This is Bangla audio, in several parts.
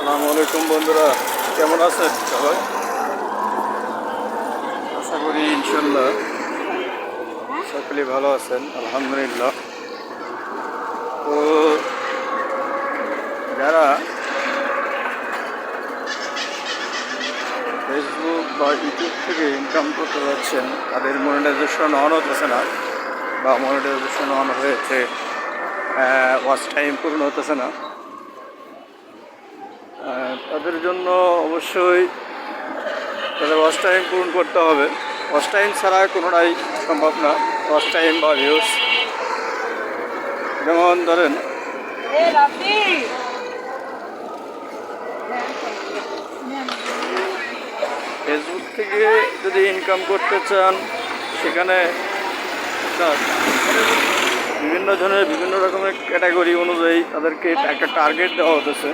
আসসালামু আলাইকুম বন্ধুরা, কেমন আছেন সবাই? আশা করি ইনশাল্লাহ সকলেই ভালো আছেন, আলহামদুলিল্লাহ। তো যারা ফেসবুক বা ইউটিউব থেকে ইনকাম করতে যাচ্ছেন, তাদের মনিটাইজেশন অন হতেছে না, বা মনিটাইজেশন অন হয়েছে, ওয়াচ টাইম পূর্ণ হতেছে না, তাদের জন্য অবশ্যই তাদের ওয়াচ টাইম পূরণ করতে হবে। ওয়াচ টাইম ছাড়া কোনোটাই সম্ভব না। ওয়াচ টাইম বা ভিউজ, যেমন ধরেন ফেসবুক থেকে যদি ইনকাম করতে চান, সেখানে বিভিন্ন ধরনের বিভিন্ন রকমের ক্যাটাগরি অনুযায়ী তাদেরকে একটা টার্গেট দেওয়া হতেছে।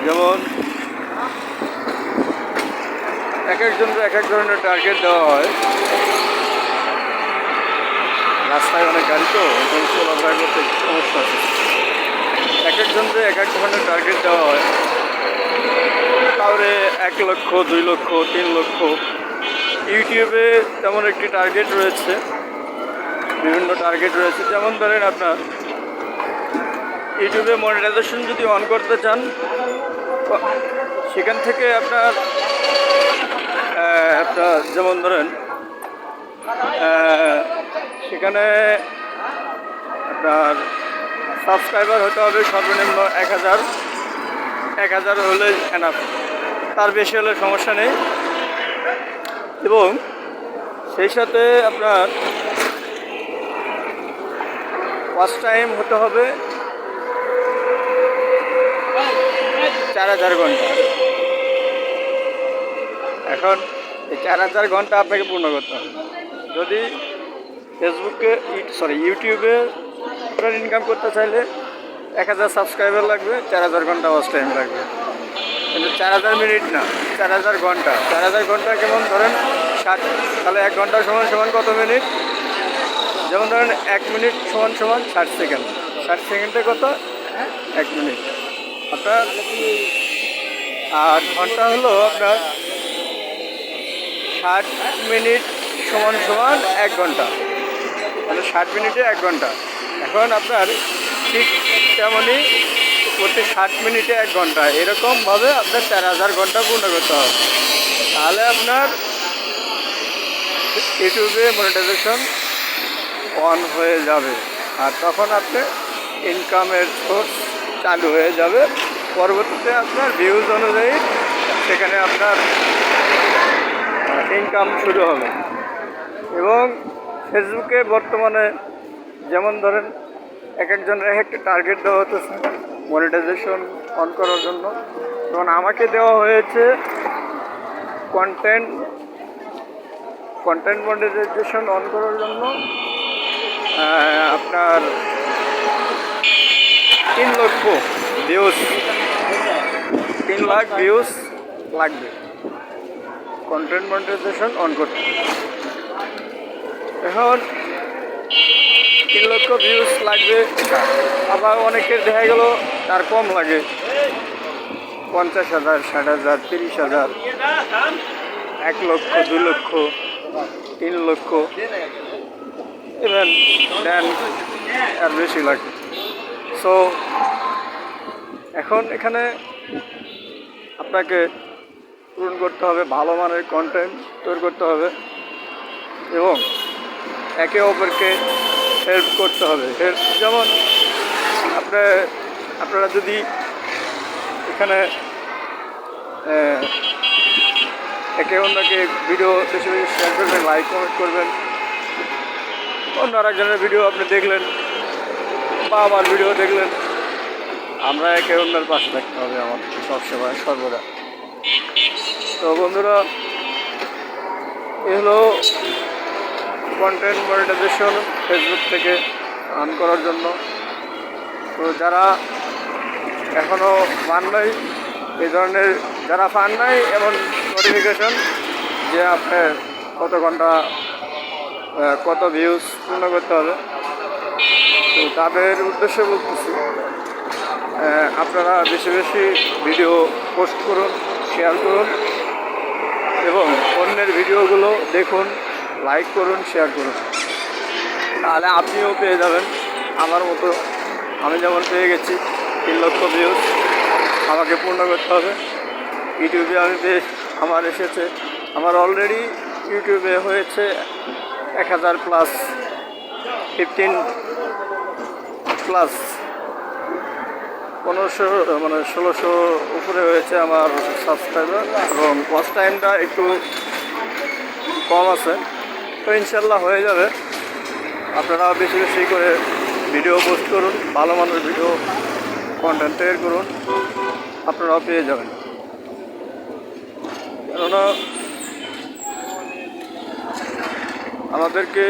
যেমন এক একজনের এক এক ধরনের টার্গেট দেওয়া হয়। রাস্তায় অনেক গাড়ি, তো এখন চলাফেরা করতে সমস্যা আছে। এক একজনের এক এক ধরনের টার্গেট দেওয়া হয়। কাউরে 1 লক্ষ, 2 লক্ষ, 3 লক্ষ। ইউটিউবে তেমন একটি টার্গেট রয়েছে, বিভিন্ন টার্গেট রয়েছে। যেমন ধরেন আপনার ইউটিউবে মনিটাইজেশন যদি অন করতে চান, সেখান থেকে আপনার যেমন ধরেন সেখানে আপনার সাবস্ক্রাইবার হতে হবে সর্বনিম্ন 1000 হলে এনাফ, তার বেশি হলে সমস্যা নেই। এবং সেই সাথে আপনার ওয়াচ টাইম হতে হবে 4000 ঘন্টা। এখন এই 4000 ঘন্টা আপনাকে পূর্ণ করতে হবে। যদি ইউটিউবে আপনার ইনকাম করতে চাইলে 1000 সাবস্ক্রাইবার লাগবে, 4000 ঘন্টা ওয়াচ টাইম লাগবে। কিন্তু 4000 মিনিট না, 4000 ঘন্টা। 4000 ঘন্টা কেমন ধরেন 60, তাহলে 1 ঘন্টা সমান সমান কত মিনিট? যেমন ধরেন 1 মিনিট সমান সমান 60 সেকেন্ড। 60 সেকেন্ডে কত? 1 মিনিট। আপনার 8 ঘন্টা হলো আপনার 60 মিনিট সমান সমান 1 ঘন্টা, তাহলে 60 মিনিটে 1 ঘন্টা। এখন আপনার ঠিক তেমনই প্রতি 60 মিনিটে 1 ঘন্টা, এরকমভাবে আপনার 4000 ঘন্টা পূর্ণ করতে হবে। তাহলে আপনার ইউটিউবে মনিটাইজেশন অন হয়ে যাবে, আর তখন আপনার ইনকামের সোর্স চালু হয়ে যাবে। পরবর্তীতে আপনার ভিউজ অনুযায়ী সেখানে আপনার ইনকাম শুরু হবে। এবং ফেসবুকে বর্তমানে যেমন ধরেন এক একজনের এক একটা টার্গেট দেওয়া হতেছে মনিটাইজেশন অন করার জন্য। যেমন আমাকে দেওয়া হয়েছে কন্টেন্ট মনিটাইজেশন অন করার জন্য আপনার 3 লক্ষ ভিউজ, 3 লাখ ভিউজ লাগবে কন্টেন্ট মনিটাইজেশন অন করতে। এখন 3 লক্ষ ভিউজ লাগবে। আবার অনেকের দেখা গেল তার কম লাগে, 50,000, 60,000, 30,000, 1 লক্ষ, 2 লক্ষ, 3 লক্ষ, ইভেন 10 আর বেশি লাগে। সো এখন এখানে আপনাকে পূরণ করতে হবে, ভালো মানের কন্টেন্ট তৈরি করতে হবে এবং একে অপরকে হেল্প করতে হবে। যেমন আপনারা যদি এখানে একে অন্যকে ভিডিও বেশি বেশি শেয়ার করবেন, লাইক কমেন্ট করবেন। অন্য আরেকজনের ভিডিও আপনি দেখলেন বা আমার ভিডিও দেখলেন, আমরা একে অন্যের পাশে থাকতে হবে আমাদের সবসময় সর্বদা। তো বন্ধুরা, এ হলো কন্টেন্ট মনিটাইজেশন ফেসবুক থেকে অন করার জন্য। তো যারা এখনও পান নাই, এই ধরনের যারা পান নাই এমন নোটিফিকেশন যে আপনার কত ঘন্টা কত ভিউজ পূর্ণ করতে হবে, তো তাদের উদ্দেশ্যে বলতেছি আপনারা বেশি বেশি ভিডিও পোস্ট করুন, শেয়ার করুন এবং অন্যের ভিডিওগুলো দেখুন, লাইক করুন, শেয়ার করুন। তাহলে আপনিও পেয়ে যাবেন আমার মতো। আমি যেমন পেয়ে গেছি 3 লক্ষ ভিউজ, আমাকে পূর্ণ করতে হবে। ইউটিউবে আমার এসেছে, আমার অলরেডি ইউটিউবে হয়েছে 1000 প্লাস, 15 প্লাস 1500 মানে 1600 উপরে হয়েছে আমার সাবস্ক্রাইবার, এবং ওয়াচ টাইমটা একটু কম আছে। তো ইনশাল্লাহ হয়ে যাবে। আপনারা বেশি বেশি করে ভিডিও পোস্ট করুন, ভালো মানের ভিডিও কন্টেন্ট তৈরি করুন, আপনারাও পেয়ে যাবেন। কেননা আমাদেরকে